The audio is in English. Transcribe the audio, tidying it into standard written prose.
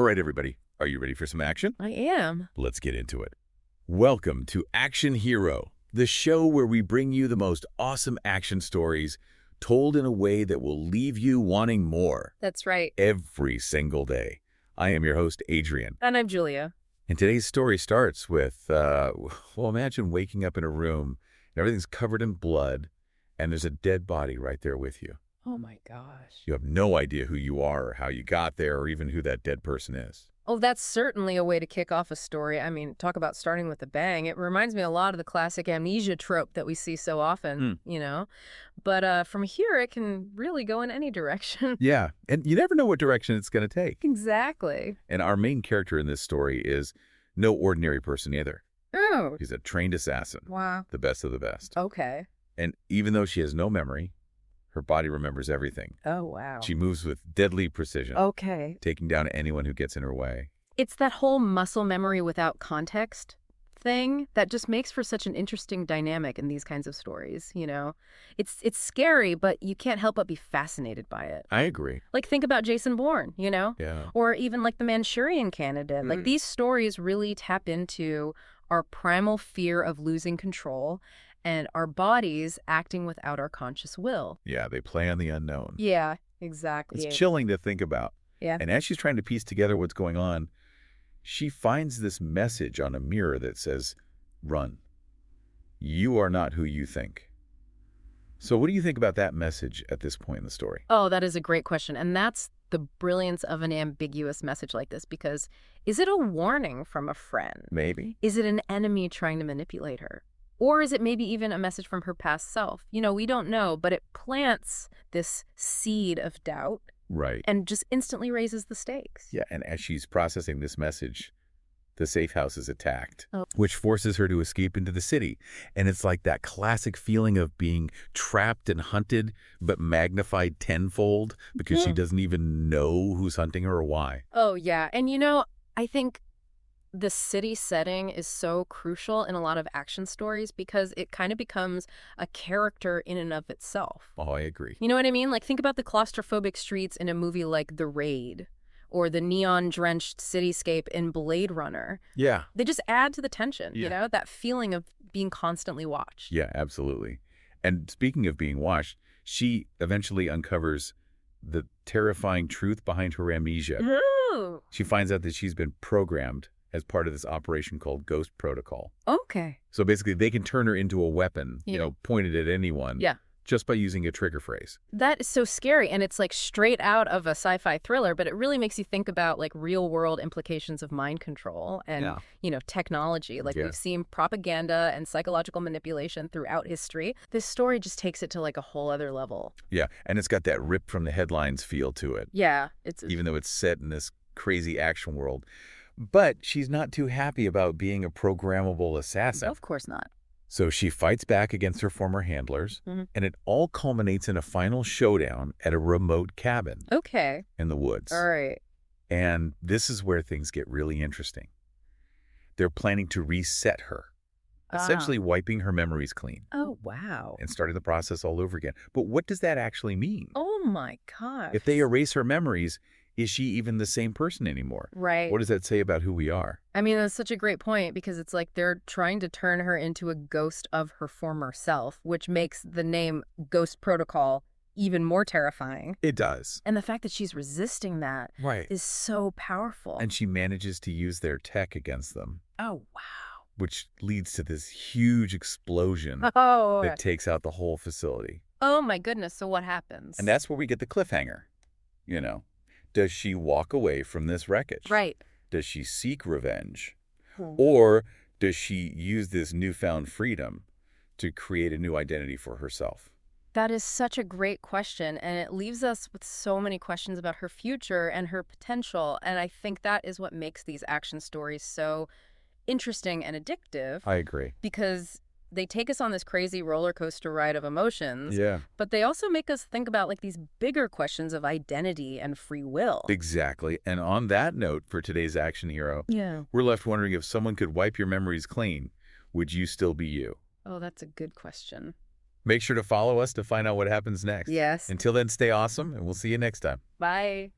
right, everybody. Are you ready for some action? I am. Let's get into it. Welcome to Action Hero, the show where we bring you the most awesome action stories told in a way that will leave you wanting more. That's right. Every single day. I am your host, Adrian. And I'm Julia. And today's story starts with, imagine waking up in a room and everything's covered in blood and there's a dead body right there with you. Oh my gosh. You have no idea who you are or how you got there or even who that dead person is. Oh, that's certainly a way to kick off a story. I mean, talk about starting with a bang. It reminds me a lot of the classic amnesia trope that we see so often, But from here, it can really go in any direction. Yeah, and you never know what direction it's going to take. Exactly. And our main character in this story is no ordinary person either. Oh. He's a trained assassin. Wow. The best of the best. Okay. And even though she has no memory, her body remembers everything. Oh, wow. She moves with deadly precision. Okay. Taking down anyone who gets in her way. It's that whole muscle memory without context thing that just makes for such an interesting dynamic in these kinds of stories, It's scary, but you can't help but be fascinated by it. I agree. Like, think about Jason Bourne, Yeah. Or even like the Manchurian Candidate. Like, these stories really tap into our primal fear of losing control and our bodies acting without our conscious will. Yeah, they play on the unknown. Yeah, exactly. It's chilling to think about. Yeah. And as she's trying to piece together what's going on, she finds this message on a mirror that says, "Run. You are not who you think." So what do you think about that message at this point in the story? Oh, that is a great question. And that's the brilliance of an ambiguous message like this, because is it a warning from a friend? Maybe. Is it an enemy trying to manipulate her? Or is it maybe even a message from her past self? We don't know, but it plants this seed of doubt. Right. And just instantly raises the stakes. Yeah, and as she's processing this message, the safe house is attacked, Oh. which forces her to escape into the city. And it's like that classic feeling of being trapped and hunted, but magnified tenfold because she doesn't even know who's hunting her or why. Oh, yeah. And I think the city setting is so crucial in a lot of action stories because it kind of becomes a character in and of itself. Oh, I agree. You know what I mean? Like, think about the claustrophobic streets in a movie like The Raid or the neon-drenched cityscape in Blade Runner. Yeah. They just add to the tension, Yeah. that feeling of being constantly watched. Yeah, absolutely. And speaking of being watched, she eventually uncovers the terrifying truth behind her amnesia. Ooh. She finds out that she's been programmed as part of this operation called Ghost Protocol. Okay. So basically, they can turn her into a weapon, Yeah. pointed at anyone. Yeah. Just by using a trigger phrase. That is so scary, and it's like straight out of a sci-fi thriller, but it really makes you think about like real-world implications of mind control and, technology. Like, we've seen propaganda and psychological manipulation throughout history. This story just takes it to like a whole other level. Yeah, and it's got that ripped from the headlines feel to it. Yeah. Even though it's set in this crazy action world. But she's not too happy about being a programmable assassin. Of course not. So she fights back against her former handlers, and it all culminates in a final showdown at a remote cabin Okay. in the woods. All right. And this is where things get really interesting. They're planning to reset her, essentially wiping her memories clean Oh, wow. and starting the process all over again. But what does that actually mean? Oh, my gosh. If they erase her memories, is she even the same person anymore? Right. What does that say about who we are? I mean, that's such a great point because it's like they're trying to turn her into a ghost of her former self, which makes the name Ghost Protocol even more terrifying. It does. And the fact that she's resisting that Right. is so powerful. And she manages to use their tech against them, oh, wow. which leads to this huge explosion Oh. that takes out the whole facility. Oh, my goodness. So what happens? And that's where we get the cliffhanger. Does she walk away from this wreckage? Right. Does she seek revenge? Or does she use this newfound freedom to create a new identity for herself? That is such a great question, and it leaves us with so many questions about her future and her potential, and I think that is what makes these action stories so interesting and addictive. I agree. Because they take us on this crazy roller coaster ride of emotions, Yeah. but they also make us think about like these bigger questions of identity and free will. Exactly. And on that note, for today's action hero, we're left wondering if someone could wipe your memories clean, would you still be you? Oh, that's a good question. Make sure to follow us to find out what happens next. Yes. Until then, stay awesome, and we'll see you next time. Bye.